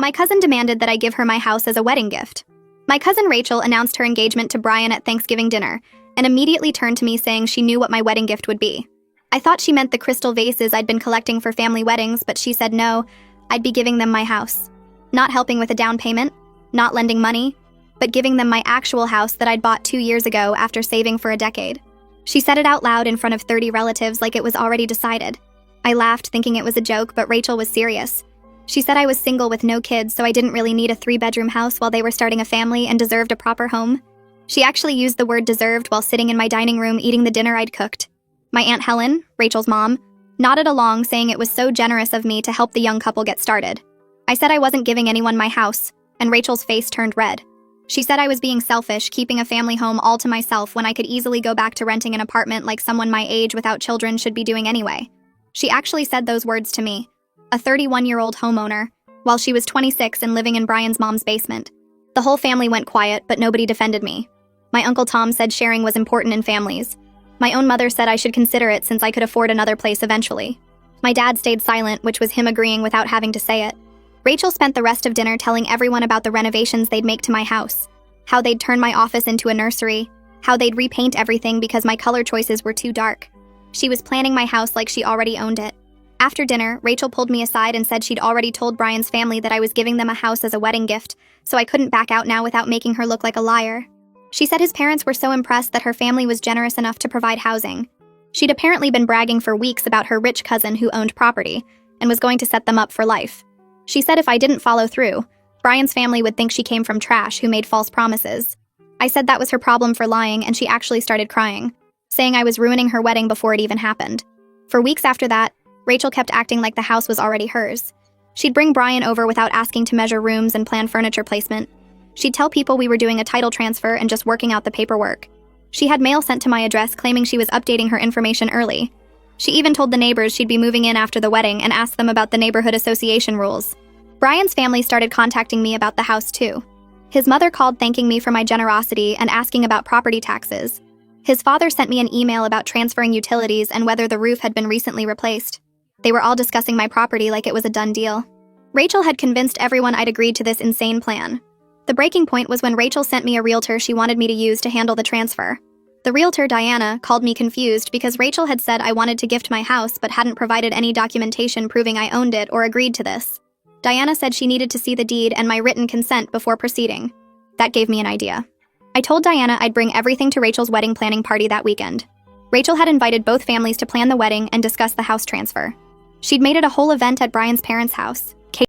My cousin demanded that I give her my house as a wedding gift. My cousin Rachel announced her engagement to Brian at Thanksgiving dinner and immediately turned to me saying she knew what my wedding gift would be. I thought she meant the crystal vases I'd been collecting for family weddings, but she said no, I'd be giving them my house. Not helping with a down payment, not lending money, but giving them my actual house that I'd bought 2 years ago after saving for a decade. She said it out loud in front of 30 relatives like it was already decided. I laughed thinking it was a joke, but Rachel was serious. She said I was single with no kids, so I didn't really need a 3-bedroom house while they were starting a family and deserved a proper home. She actually used the word deserved while sitting in my dining room eating the dinner I'd cooked. My Aunt Helen, Rachel's mom, nodded along saying it was so generous of me to help the young couple get started. I said I wasn't giving anyone my house, and Rachel's face turned red. She said I was being selfish, keeping a family home all to myself when I could easily go back to renting an apartment like someone my age without children should be doing anyway. She actually said those words to me, a 31-year-old homeowner, while she was 26 and living in Brian's mom's basement. The whole family went quiet, but nobody defended me. My Uncle Tom said sharing was important in families. My own mother said I should consider it since I could afford another place eventually. My dad stayed silent, which was him agreeing without having to say it. Rachel spent the rest of dinner telling everyone about the renovations they'd make to my house, how they'd turn my office into a nursery, how they'd repaint everything because my color choices were too dark. She was planning my house like she already owned it. After dinner, Rachel pulled me aside and said she'd already told Brian's family that I was giving them a house as a wedding gift, so I couldn't back out now without making her look like a liar. She said his parents were so impressed that her family was generous enough to provide housing. She'd apparently been bragging for weeks about her rich cousin who owned property and was going to set them up for life. She said if I didn't follow through, Brian's family would think she came from trash who made false promises. I said that was her problem for lying, and she actually started crying, saying I was ruining her wedding before it even happened. For weeks after that, Rachel kept acting like the house was already hers. She'd bring Brian over without asking to measure rooms and plan furniture placement. She'd tell people we were doing a title transfer and just working out the paperwork. She had mail sent to my address claiming she was updating her information early. She even told the neighbors she'd be moving in after the wedding and asked them about the neighborhood association rules. Brian's family started contacting me about the house too. His mother called thanking me for my generosity and asking about property taxes. His father sent me an email about transferring utilities and whether the roof had been recently replaced. They were all discussing my property like it was a done deal. Rachel had convinced everyone I'd agreed to this insane plan. The breaking point was when Rachel sent me a realtor she wanted me to use to handle the transfer. The realtor, Diana, called me confused because Rachel had said I wanted to gift my house but hadn't provided any documentation proving I owned it or agreed to this. Diana said she needed to see the deed and my written consent before proceeding. That gave me an idea. I told Diana I'd bring everything to Rachel's wedding planning party that weekend. Rachel had invited both families to plan the wedding and discuss the house transfer. She'd made it a whole event at Brian's parents' house.